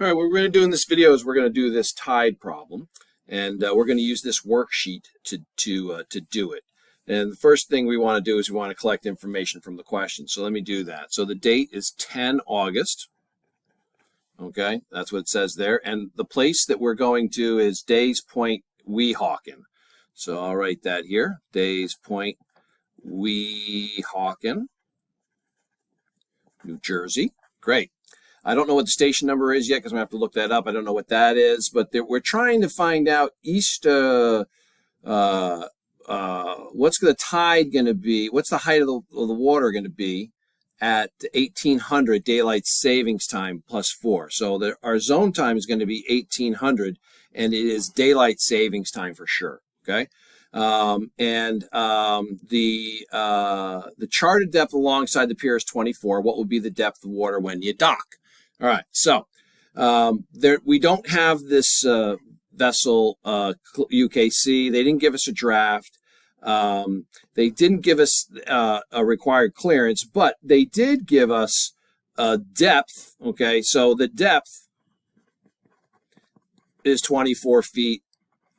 All right, what we're going to do in this video is we're going to do this tide problem, and we're going to use this worksheet to do it. And the first thing we want to do is we want to collect information from the question. So let me do that. So the date is 10 August. Okay, that's what it says there. And the place that we're going to is Days Point, Weehawken. So I'll write that here. Days Point, Weehawken, New Jersey. Great. I don't know what the station number is yet because I'm going to have to look that up. I don't know what that is, but we're trying to find out what's the tide going to be, what's the height of the water going to be at 1800 daylight savings time plus 4. So our zone time is going to be 1800, and it is daylight savings time for sure. Okay. The charted depth alongside the pier is 24. What would be the depth of water when you dock? All right, so we don't have this vessel UKC. They didn't give us a draft. They didn't give us a required clearance, but they did give us a depth. Okay, so the depth is 24 feet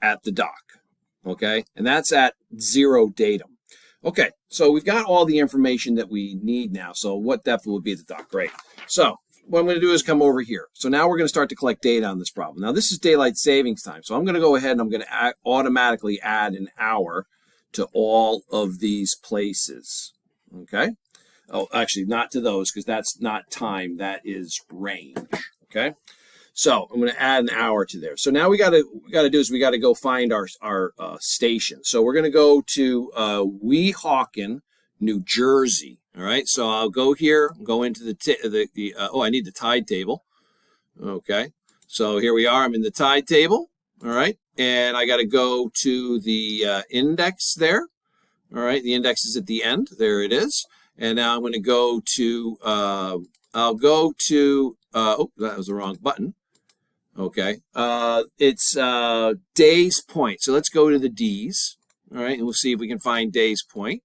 at the dock. Okay, and that's at 0 datum. Okay, so we've got all the information that we need now. So what depth would be at the dock? Great. So what I'm going to do is come over here. So now we're going to start to collect data on this problem. Now this is daylight savings time. So I'm going to go ahead and I'm going to automatically add an hour to all of these places. Okay. Oh, actually not to those because that's not time. That is range. Okay. So I'm going to add an hour to there. So now we got to do is we got to go find our station. So we're going to go to Weehawken, New Jersey. All right, so I'll go here, go into I need the tide table. Okay, so here we are. I'm in the tide table. All right, and I got to go to the index there. All right, the index is at the end. There it is. And now I'm going to go to, I'll go to, oh, that was the wrong button. Okay, it's Days Point. So let's go to the D's. All right, and we'll see if we can find Days Point.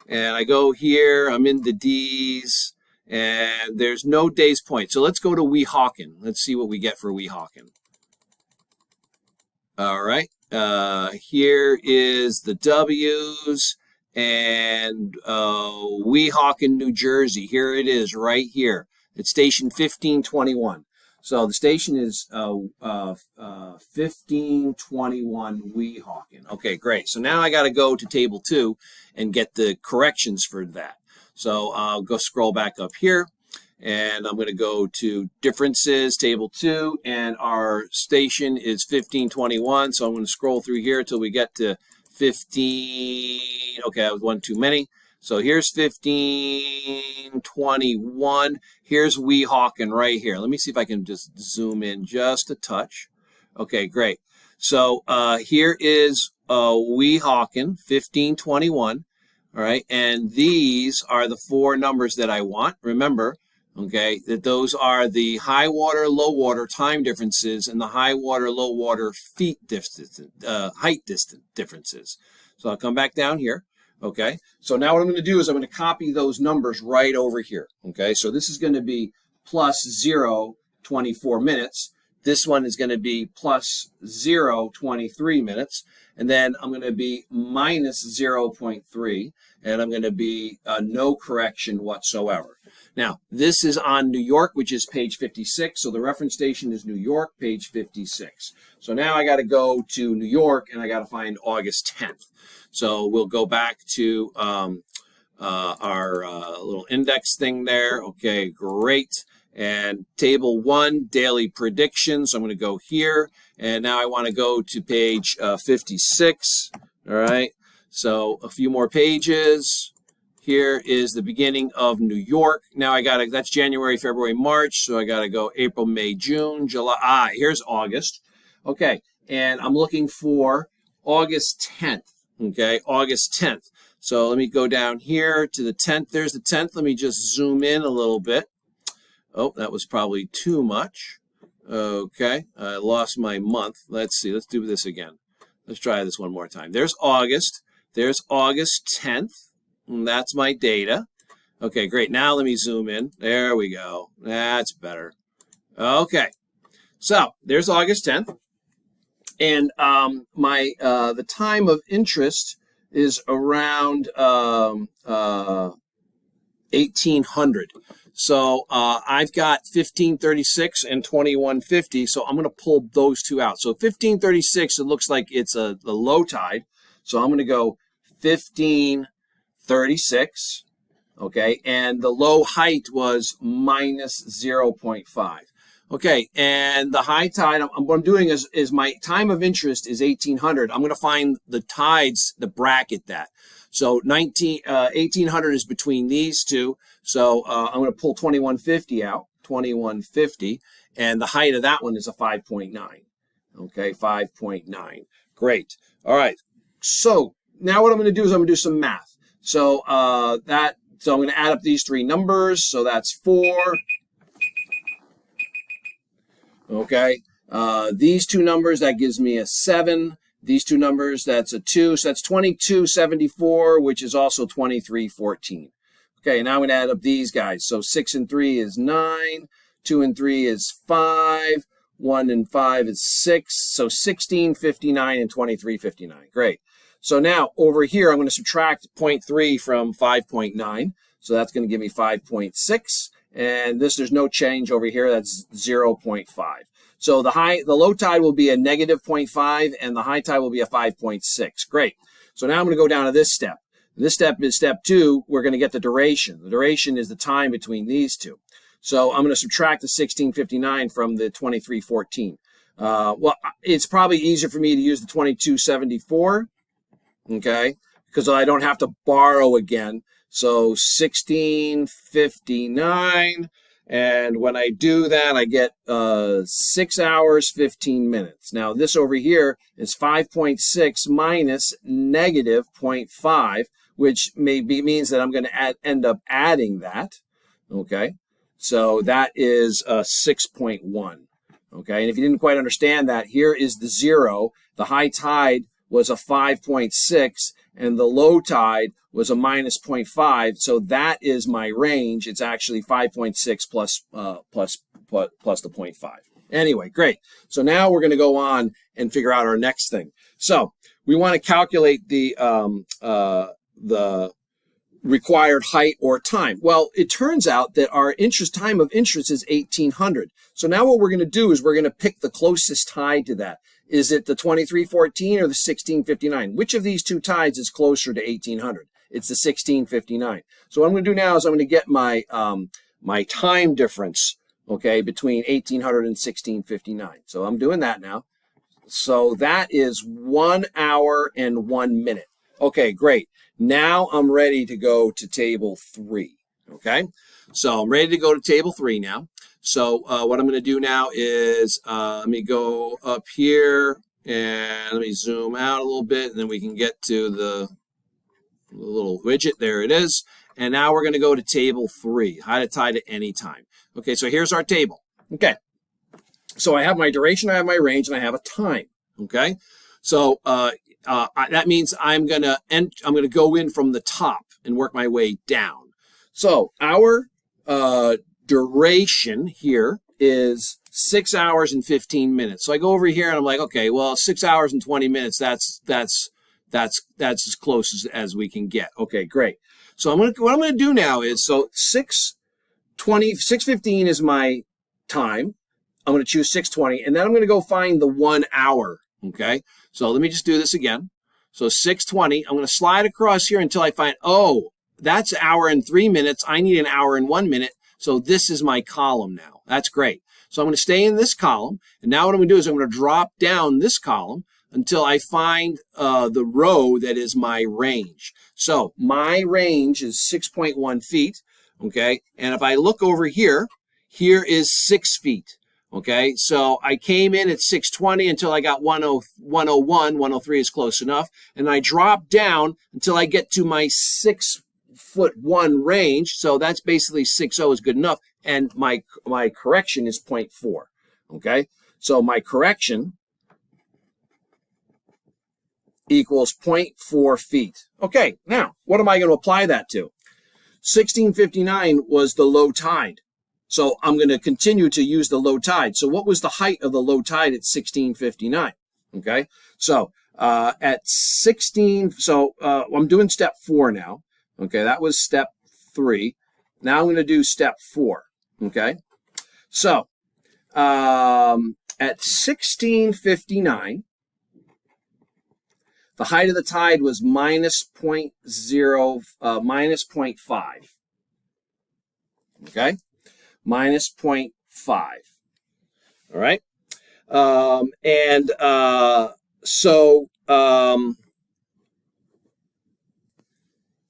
And I go here, I'm in the D's, and there's no Days Point. So let's go to Weehawken. Let's see what we get for Weehawken. All right, here is the W's, and Weehawken, New Jersey. Here it is right here. It's station 1521. So the station is 1521 Weehawken. Okay, great. So now I got to go to table 2 and get the corrections for that. So I'll go scroll back up here, and I'm going to go to differences, table 2, and our station is 1521. So I'm going to scroll through here till we get to 15. Okay, I was one too many. So here's 1521. Here's Weehawken right here. Let me see if I can just zoom in just a touch. Okay, great. So here is Weehawken, 1521. All right, and these are the 4 numbers that I want. Remember, okay, that those are the high water, low water time differences and the high water, low water feet distance, height distance differences. So I'll come back down here. Okay, so now what I'm going to do is I'm going to copy those numbers right over here. Okay, so this is going to be plus 0, 24 minutes. This one is going to be plus 0, 23 minutes. And then I'm going to be minus 0.3. And I'm going to be no correction whatsoever. Now, this is on New York, which is page 56. So the reference station is New York, page 56. So now I got to go to New York, and I got to find August 10th. So we'll go back to our little index thing there. Okay, great. And table 1, daily predictions. So I'm going to go here. And now I want to go to page 56. All right. So a few more pages. Here is the beginning of New York. Now that's January, February, March. So I got to go April, May, June, July. Here's August. Okay. And I'm looking for August 10th. Okay, August 10th. So let me go down here to the 10th. There's the 10th. Let me just zoom in a little bit. Oh, that was probably too much. Okay, I lost my month. Let's see. Let's do this again. Let's try this one more time. There's August. There's August 10th. And that's my data. Okay, great. Now let me zoom in. There we go. That's better. Okay. So there's August 10th. And the time of interest is around 1800. So I've got 1536 and 2150. So I'm going to pull those two out. So 1536, it looks like it's the low tide. So I'm going to go 1536. Okay, and the low height was minus 0.5. Okay, and the high tide, what I'm doing is my time of interest is 1800. I'm going to find the tides that bracket that. So 1800 is between these two. So I'm going to pull 2150 out, 2150, and the height of that one is a 5.9. Okay, 5.9. Great. All right. So now what I'm going to do is I'm going to do some math. So So I'm going to add up these three numbers. So that's 4. Okay. These two numbers, that gives me a 7. These two numbers, that's a 2. So that's 2274, which is also 2314. Okay, now I'm going to add up these guys. So 6 and 3 is 9. 2 and 3 is 5. 1 and 5 is 6. So 1659 and 2359. Great. So now over here, I'm going to subtract 0.3 from 5.9. So that's going to give me 5.6. And there's no change over here. That's 0.5. So the low tide will be a negative 0.5 and the high tide will be a 5.6. Great. So now I'm going to go down to this step. This step is step 2. We're going to get the duration. The duration is the time between these two. So I'm going to subtract the 1659 from the 2314. Well, it's probably easier for me to use the 2274. Okay, because I don't have to borrow again. So 1659, and when I do that, I get 6 hours, 15 minutes. Now this over here is 5.6 minus negative 0.5, which means that I'm going to end up adding that. Okay, so that is 6.1. Okay, and if you didn't quite understand that, here is the 0. The high tide was a 5.6 and the low tide was a minus 0.5. So that is my range. It's actually 5.6 plus the 0.5. Anyway, great. So now we're going to go on and figure out our next thing. So we want to calculate the required height or time. Well, it turns out that our time of interest is 1800. So now what we're going to do is we're going to pick the closest tide to that. Is it the 2314 or the 1659? Which of these two tides is closer to 1800? It's the 1659. So what I'm going to do now is I'm going to get my my time difference, okay, between 1800 and 1659. So I'm doing that now. So that is 1 hour and 1 minute. Okay, great. Now I'm ready to go to table 3. Okay, so I'm ready to go to table 3 now. So what I'm going to do now is let me go up here and let me zoom out a little bit, and then we can get to the little widget. There it is. And now we're going to go to table 3, height of tide at any time. Okay, so here's our table. Okay, so I have my duration, I have my range, and I have a time. Okay, so that means I'm going to go in from the top and work my way down. So our duration here is 6 hours and 15 minutes. So I go over here and I'm like, okay, well, 6 hours and 20 minutes, that's as close as we can get. Okay, great. So what I'm going to do now is, so 6:15 is my time. I'm going to choose 6:20, and then I'm going to go find the 1 hour. Okay, so let me just do this again. So 6:20, I'm going to slide across here until I find, oh, that's an hour and 3 minutes. I need an hour and 1 minute. So this is my column now. That's great. So I'm going to stay in this column. And now what I'm going to do is I'm going to drop down this column until I find the row that is my range. So my range is 6.1 feet. Okay. And if I look over here, here is 6 feet. Okay. So I came in at 6:20 until I got 101. 103 is close enough. And I drop down until I get to my 6'1" range. So that's basically 6.0 is good enough. And my correction is 0.4. Okay. So my correction equals 0.4 feet. Okay. Now, what am I going to apply that to? 1659 was the low tide. So I'm going to continue to use the low tide. So what was the height of the low tide at 1659? Okay, so at 16, so I'm doing step 4 now. Okay, that was step 3. Now I'm going to do step 4. Okay, so at 1659, the height of the tide was minus 0.5. Okay, minus 0.5. All right.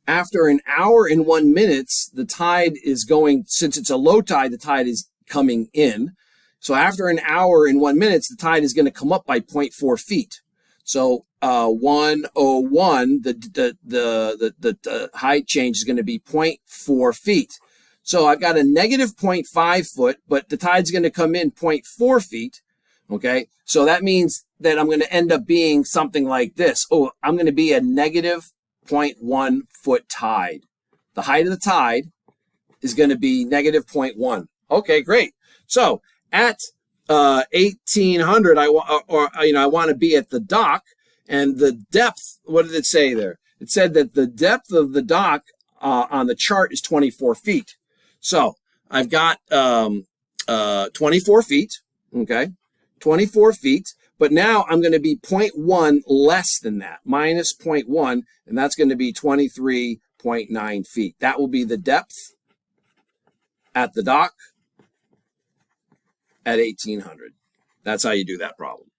After an hour and 1 minute, the tide is going, since it's a low tide, the tide is coming in. So after an hour and 1 minute, the tide is going to come up by 0.4 feet. So 101, the height change is going to be 0.4 feet. So I've got a negative 0.5 foot, but the tide's going to come in 0.4 feet. Okay, so that means that I'm going to end up being something like this. Oh, I'm going to be a negative 0.1 foot tide. The height of the tide is going to be negative 0.1. Okay, great. So at 1800, I want to be at the dock, and the depth. What did it say there? It said that the depth of the dock on the chart is 24 feet. So I've got 24 feet. Okay, 24 feet. But now I'm going to be 0.1 less than that, minus 0.1, and that's going to be 23.9 feet. That will be the depth at the dock at 1800. That's how you do that problem.